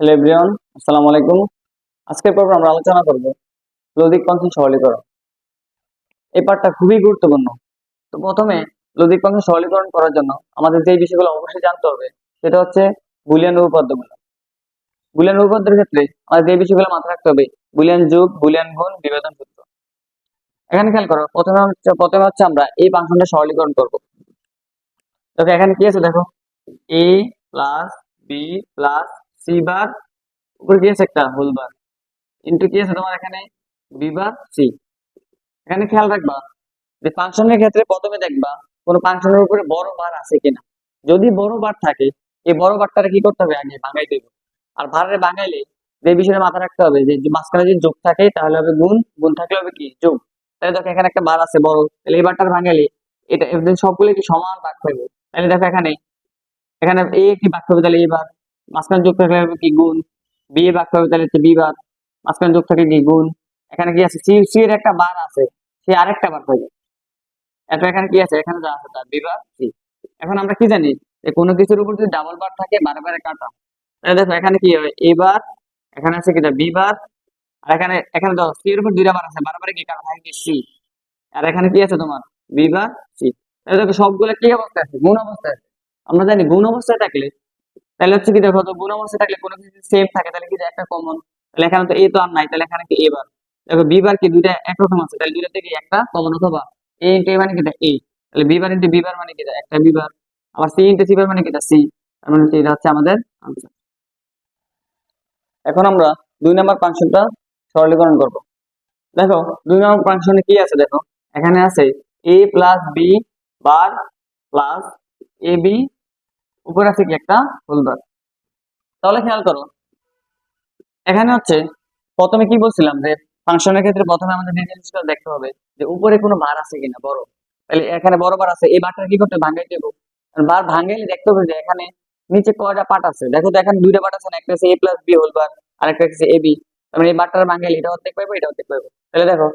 Hello everyone, আসসালামু আলাইকুম। আজকের পর্বে আমরা আলোচনা করব লৌকিক ফাংশন সরলীকরণ। এই পার্টটা খুবই গুরুত্বপূর্ণ। তো প্রথমে লৌকিক ফাংশন সরলীকরণ করার জন্য আমাদের যে বিষয়গুলো অবশ্যই জানতে হবে সেটা হচ্ছে বুলিয়ান উপপাদ্যগুলো। বুলিয়ান উপপাদ্যের ক্ষেত্রে আমাদের যে বিষয়গুলো মাথায় রাখতে হবে বুলিয়ান যোগ, বুলিয়ান গুণ, বিভাজন সূত্র। এখানে খেয়াল করো, প্রথমে হচ্ছে আমরা এই ফাংশনটা সরলীকরণ করব। দেখো এখানে কি আছে, দেখো a plus B plus C bar, উপরে কি আছে একটা হোল বার, ইন্টু কি আছে তোমার এখানে বি বার সি। এখানে খেয়াল রাখবা যে ফাংশনের ক্ষেত্রে প্রথমে দেখবা কোন ফাংশনের উপরে বড় বার আছে কিনা। যদি বড় বার থাকে এই বড় বারটারে কি করতে হবে, আগে ভাঙাই দেবো। আর ভারে ভাঙাইলে যে বিষয়টা মাথায় রাখতে হবে যে মাঝখানে যদি যোগ থাকে তাহলে হবে গুণ, গুণ থাকলে হবে কি যোগ। তাহলে দেখো এখানে একটা বার আছে বড়, তাহলে এই বারটার ভাঙাইলে এটা এদের সবগুলো কি সমান ভাগ পাইবো। তাহলে দেখো এখানে এখানে এ কি ভাগ পাবে, তাহলে এই বার মাঝখানে যোগ থাকলে হবে কি গুণ, বি এ ভাগ পাবে তাহলে হচ্ছে বি বার, মাঝখানে যোগ থাকে কি গুণ। এখানে কি আছে, সি সি এর একটা বার আছে, সে আরেকটা বার পাবে। এরপর এখানে কি আছে, এখানে যা আছে তার বিভাগ সি। এখন আমরা কি জানি যে কোনো কিছুর উপর যদি ডাবল বার থাকে বারে বারে কাটা, তাহলে দেখো এখানে কি হয় এ বার, এখানে আছে কিটা বি বার, আর এখানে এখানে দেখো সি এর উপর দুইটা বার আছে বারে বারে কি কাটা থাকে কি সি, আর এখানে কি আছে তোমার বি বার সি। তাহলে দেখো সবগুলো কি অবস্থায় আছে, গুণ অবস্থায় আছে। আমরা জানি গুণ অবস্থায় থাকলে তাহলে হচ্ছে কি, দেখো তো গুণ অবস্থায় থাকলে কোনো কিছু সেম থাকে তাহলে কি যে একটা কমন, তাহলে এখানে তো এ তো আর নাই, তাহলে এখানে কি এ বার। দেখো বি বার কি দুইটা একরকম আছে, তাহলে দুইটা থেকে একটা কমন, অথবা এ ইন্টু এ মানে কি এ, তাহলে B bar into B bar মানে কি একটা বি বার, আবার সি ইন্টু সি বার মানে কি সি। তার মানে হচ্ছে এটা হচ্ছে আমাদের আনসার। এখন আমরা 2 নম্বর ফাংশনটা সরলীকরণ করব। দেখো 2 নম্বর ফাংশনে কি আছে, দেখো এখানে আছে এ plus B bar plus A B, উপরে আছে কি একটা হোল বার। তাহলে খেয়াল করো এখানে হচ্ছে প্রথমে কি বলছিলাম যে ফাংশনের ক্ষেত্রে প্রথমে আমাদের যে জিনিসটা দেখতে হবে যে উপরে কোনো বার আছে কিনা বড়। তাহলে এখানে বড় বার আছে, এই বারটা কি করতে হবে? ভাঙাই দেবো। বার ভাঙাইলে দেখতে হবে যে এখানে নিচে কয়টা পার্ট আছে। দেখো তো এখানে দুইটা পার্ট আছে না, একটা হচ্ছে এ প্লাস বি হোল বার আর একটা হচ্ছে এ বি। তার মানে এই বারটার ভাঙাইলে এটা অর্ধেক পাইবো, এটা অর্ধেক পাইবো। তাহলে দেখো,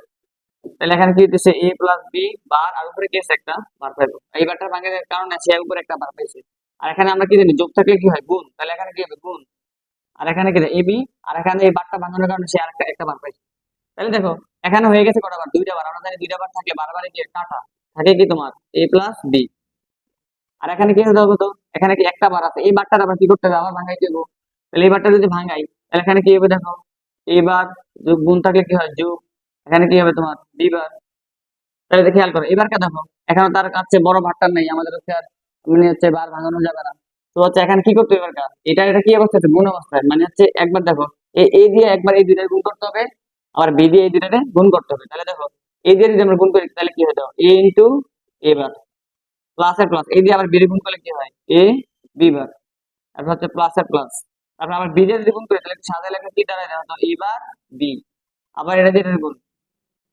তাহলে এখানে কি হচ্ছে এ প্লাস বি বার আর উপরে কি আছে একটা বার পাইবো। এই বারটার ভাঙাইলে কারণে সে উপরে একটা বার পাইছে। আর এখানে আমরা কি জানি যোগ থাকলে কি হয় গুণ, তাহলে এখানে কি হবে গুণ। আর এখানে কি এবি, আর এখানে এই বারটা ভাঙানোর কারণে সে আরেকটা একটা বার পাইছে। তাহলে দেখো এখানে হয়ে গেছে কটা বার, দুইটা বার। আমরা জানি দুইটা বার থাকলে বারবার কি কাটা থাকে কি তোমার এ প্লাস বি। আর এখানে কি হতে হবে, তো এখানে কি একটা বার আছে, এই বারটার আবার কি করতে হবে, আবার ভাঙাই দেবো। তাহলে এই বারটা যদি ভাঙাই তাহলে এখানে কি হবে, দেখো এইবার যোগ গুণ থাকলে কি হয় যোগ, এখানে কি হবে তোমার বি বার। তাহলে খেয়াল করো এবারকে দেখো এখানে তার কাছে বড় ভারটা নেই, আমাদের হচ্ছে আর মানে হচ্ছে বার ভাঙানো যাবে না। তো হচ্ছে এখানে কি করতে হবে, এবার এটা এটা কি অবস্থা আছে, গুণ অবস্থায়। মানে হচ্ছে একবার দেখো এ দিয়ে একবার এই দুইটার গুণ করতে হবে, আবার বি দিয়ে এই দুইটারে গুণ করতে হবে। তাহলে দেখো এই দিয়ে যদি আমরা গুণ করি তাহলে কি হয়, দেখো এ ইন্টু এ বার প্লাস এর প্লাস, এই দিয়ে আবার বি দিয়ে গুণ করলে কি হয় এ বি বার, তারপর হচ্ছে প্লাস এর প্লাস, তারপর আবার বি দিয়ে যদি গুণ করি তাহলে সাদা লেখা কি দাঁড়ায়, দেখো এ বার বি, আবার এটা দিয়ে গুণ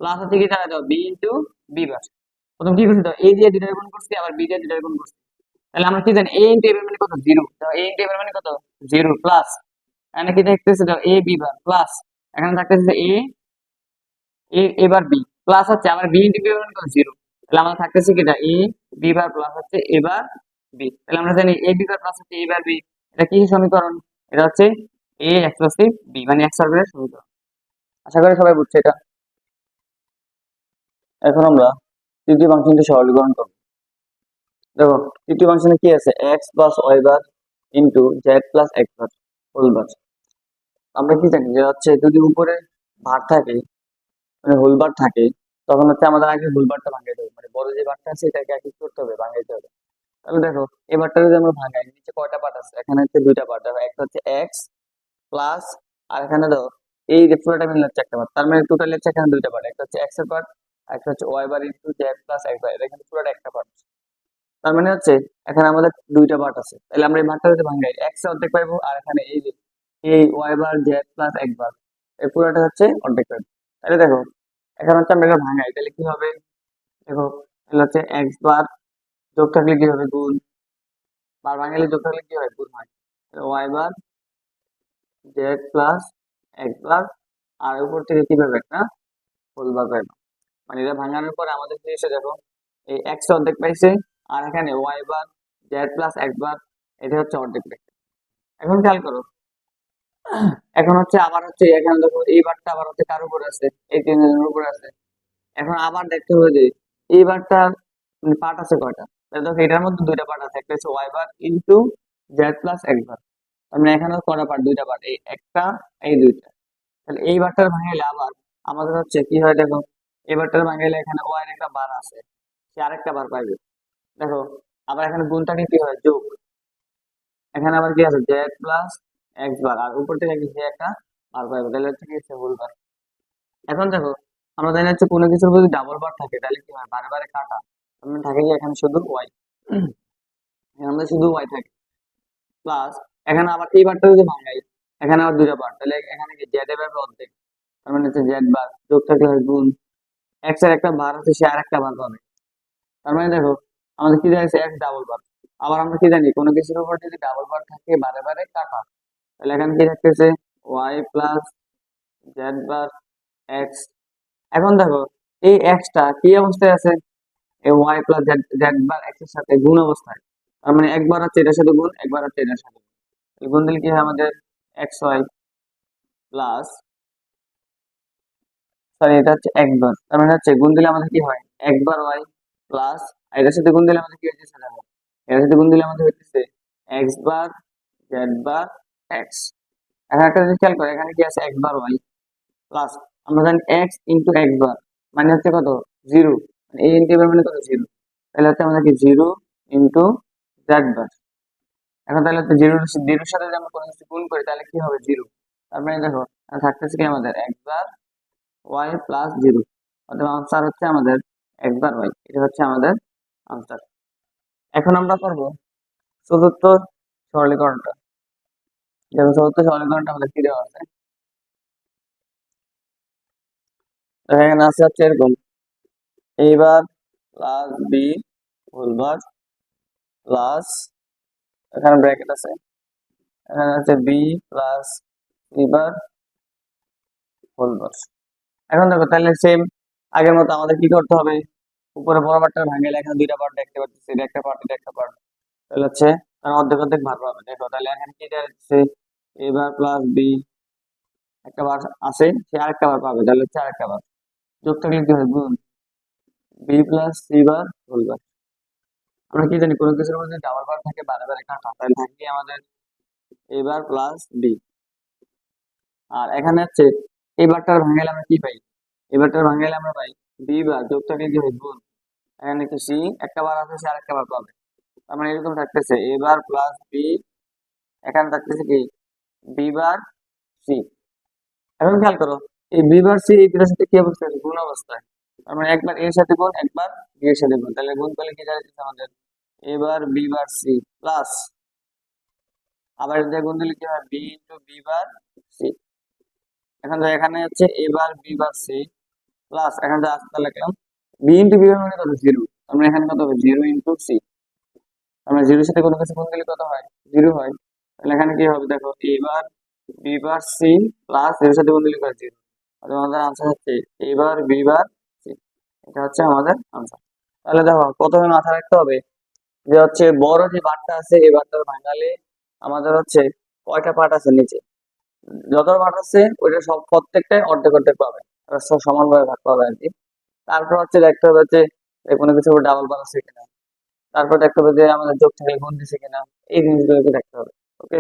প্লাস হচ্ছে কি দাঁড়ায়, দেখো বি ইন্টু বি বার। প্রথম কি করছি, তো এ দিয়ে দুইটার গুণ করছি, আবার বি দিয়ে দুইটার গুণ করছি। তাহলে আমরা কি জানি এ ইন্টু এ মানে কত জিরো, এ ইন্টু এ মানে কত জিরো প্লাস, এখানে কি থাকতেছে এ বি বার প্লাস, এখানে থাকতেছে এ এ এবার বি প্লাস হচ্ছে আবার বি ইন্টু বি মানে কত জিরো। তাহলে আমাদের থাকতেছে কি এ বি বার প্লাস হচ্ছে এবার বি। তাহলে আমরা জানি এ বি বার প্লাস হচ্ছে এবার বি, এটা কি সমীকরণ, এটা হচ্ছে এ এক্সপ্রেসিভ বি মানে এক্স অর্ডারের সমীকরণ। আশা করি সবাই বুঝছে এটা। এখন আমরা তৃতীয় ফাংশনটি সরলীকরণ করব। দেখো তৃতীয় ফাংশনে কি আছে, X plus Y bar into Z plus X bar whole bar. আমরা কি জানি যে হচ্ছে যদি উপরে ভার থাকে মানে হোল বার থাকে তখন হচ্ছে আমাদের আগে হোল বারটা ভাঙাইতে হবে, মানে বড় যে বারটা আছে এটাকে আগে কি করতে হবে, ভাঙাইতে হবে। তাহলে দেখো এই বারটা যদি আমরা ভাঙাই, নিচে কয়টা পার্ট আছে, এখানে হচ্ছে দুইটা পার্ট। দেখো একটা হচ্ছে এক্স প্লাস, আর এখানে দেখো এই যে পুরোটা মিলে হচ্ছে একটা পার্ট। তার মানে টোটাল হচ্ছে এখানে দুইটা পার্ট, একটা হচ্ছে এক্স এর পার্ট, আর একটা হচ্ছে Y bar into Z plus X bar, এটা কিন্তু পুরোটা একটা পার্ট। তার মানে হচ্ছে এখানে আমাদের দুইটা পার্ট আছে, তাহলে আমরা এই ভাগটা যদি ভাঙাই এক্স এর অর্ধেক পাইবো, আর এখানে এই যে এই ওয়াই বার জেড প্লাস এক বার এই পুরোটা হচ্ছে অর্ধেক পাইবো। তাহলে দেখো এখানে হচ্ছে আমরা এটা ভাঙাই তাহলে কি হবে, দেখো তাহলে হচ্ছে এক্স বার যোগ থাকলে কি হবে গুণ, বার ভাঙালে যোগ থাকলে কি হয় গুণ হয়, ওয়াই বার জেড প্লাস এক বার, আর উপর থেকে কি পাবে একটা হোল বার পাইবো। মানে এটা ভাঙানোর পরে আমাদের কি এসে দেখো এই এক্স অর্ধেক পাইছে, আর এখানে ওয়াই বার জেড প্লাস এক বার এটা হচ্ছে অর্ধেক পাইছে। এখন খেয়াল করো এখন হচ্ছে আবার হচ্ছে এখানে দেখো এই বারটা আবার হচ্ছে কার উপরে আছে, এই তিনজনের উপরে আছে। এখন আবার দেখতে হবে যে এই বারটা পার্ট আছে কয়টা। তাহলে দেখো এটার মধ্যে দুইটা পার্ট আছে, একটা হচ্ছে Y bar into Z plus X bar. মানে এখানে কয়টা পার্ট, দুইটা পার্ট, এই একটা এই দুইটা। তাহলে এই বারটার ভাঙাইলে আবার আমাদের হচ্ছে কি হয় দেখো, এই বারটার ভাঙাইলে এখানে ওয়াই এর একটা বার আছে, সে আরেকটা বার পাইবে। দেখো আবার এখানে গুণটাকে কি হয়, যোগ। এখানে আবার কি আছে, জেড প্লাস এক্স বার, আর উপর থেকে কি একটা বার পাইবে, তাহলে হচ্ছে কি হোল বার। এখন দেখো আমরা জানি হচ্ছে কোনো কিছুর যদি ডাবল বার থাকে তাহলে কি হয়, বারে বারে কাটা। তার মানে থাকে কি এখানে শুধু ওয়াই, এখানে আমাদের শুধু ওয়াই থাকে। প্লাস এখানে আবার এই বারটা যদি ভাঙাই, এখানে আবার দুইটা বার, তাহলে এখানে কি জেড এর পাবে অর্ধেক, তার মানে হচ্ছে জেড বার, যোগ থাকলে হয় গুণ, এক্স এর একটা বার আছে সে আর একটা বার পাবে। তার মানে দেখো আমাদের কি জানি এক্স ডাবল বার। আবার আমরা কি জানি কোনো কিছুর উপর যদি ডাবল বার থাকে বারে বারে কাটা, তাহলে এখানে কি থাকতেছে Y plus Z bar x. এখন দেখো এই এক্সটা কি অবস্থায় আছে, এই Y plus Z Z bar x এর সাথে গুণ অবস্থায়। তার মানে একবার হচ্ছে এটার সাথে গুণ, একবার হচ্ছে এটার সাথে গুণ। এই গুণ দিলে কি হয় আমাদের এক্স ওয়াই প্লাস, সরি এটা হচ্ছে একবার, তার মানে হচ্ছে গুণ দিলে আমাদের কি হয় একবার ওয়াই প্লাস, এটার সাথে গুণ দিলে আমাদের কি হচ্ছে দেখো, এটার সাথে গুণ দিলে আমাদের হচ্ছে x bar Z bar x. এখন একটা জিনিস খেয়াল করে, এখানে কি আছে এক্স বার ওয়াই প্লাস, আমরা জানি এক্স ইন্টু এক্স বার মানে হচ্ছে কত, জিরো। এই ইন্টু মানে কত, জিরো। তাহলে হচ্ছে আমাদের কি জিরো ইন্টু জেড বার। এখন তাহলে হচ্ছে জিরোর জিরোর সাথে যদি আমরা কোনো কিছু গুণ করি তাহলে কি হবে, জিরো। তার মানে দেখো থাকতেছে কি আমাদের x bar Y plus zero, অর্থাৎ আনসার হচ্ছে আমাদের এক্স বার ওয়াই, এটা হচ্ছে আমাদের আনসার। এখন আমরা করব চতুর্থ সরলীকরণটা। দেখো চতুর্থ সরলীকরণটা আমাদের কি দেওয়া আছে, দেখো এখানে আছে হচ্ছে এরকম, a bar plus B whole bar plus, এখানে ব্র্যাকেট আছে, এখানে আছে B plus C bar whole bar. এখন দেখো তাহলে সেম আগের মতো আমাদের কি করতে হবে, উপরে বড় পার্টটা ভাঙলে এখানে দুইটা পার্ট দেখতে পাচ্ছি, এটা একটা পার্ট এটা একটা পার্ট, তাহলে হচ্ছে তার অর্ধেক অর্ধেক ভাগ পাবে। দেখো তাহলে এখানে কি যাচ্ছে, a বার প্লাস বি একটা বার আছে সে আরেকটা বার পাবে, তাহলে হচ্ছে আরেকটা বার, যোগ থাকলে কি হয় গুণ, B plus C bar whole bar. আমরা কি জানি কোনো কিছুর মধ্যে ডাবল বার থাকে বারে বারে কাটা, তাহলে থাকে কি আমাদের a বার প্লাস বি। আর এখানে হচ্ছে এই বারটার ভাঙাইলে আমরা কি পাই, এই বারটার ভাঙাইলে আমরা পাই বি বার, যোগ থাকলে কি হয় গুণ, এখানে কি সি একটা বার আছে সে আরেকটা বার পাবে। তার মানে এরকম থাকতেছে এ বার প্লাস বি, এখানে থাকতেছে কি বি বার সি। এখন খেয়াল করো এই বি বার সি এই দুটার সাথে কি অবস্থায় আছে, গুণ অবস্থায়। তার মানে একবার এর সাথে গুণ একবার বি এর সাথে গুণ, তাহলে গুণ করলে কি দাঁড়াচ্ছে আমাদের এবার বি বার সি প্লাস, আবার এটা গুণ দিলে কি হয় B into B bar C. এখন দেখো এখানে হচ্ছে এবার বি বার সি প্লাস, এখানে যা আসতে লিখলাম বি ইন্টু বি বার মানে কত, জিরো। তার মানে এখানে কত হবে জিরো ইন্টু সি। আমরা জিরোর সাথে কোনো কিছু গুণ দিলে কত হয়, জিরো হয়। তাহলে এখানে কি হবে দেখো এবার বি বার সি প্লাস জিরোর সাথে গুণ দিলে কত, জিরো। আমাদের আনসার হচ্ছে এবার বি বার সি, এটা হচ্ছে আমাদের আনসার। তাহলে দেখো প্রথমে মাথায় রাখতে হবে যে হচ্ছে বড় যে বারটা আছে এই বারটার ভাঙালে আমাদের হচ্ছে কয়টা পার্ট আছে নিচে, যত পার্ট আছে ওইটা সব প্রত্যেকটাই অর্ধেক অর্ধেক পাবে, আর সব সমানভাবে ভাগ পাবে আর কি। তারপর হচ্ছে দেখতে হবে যে কোনো কিছু ডাবল বার আছে কিনা, তারপর দেখতে হবে যে আমাদের যোগ থেকে গুণ দিছে কিনা, এই জিনিসগুলোকে দেখতে হবে। ওকে।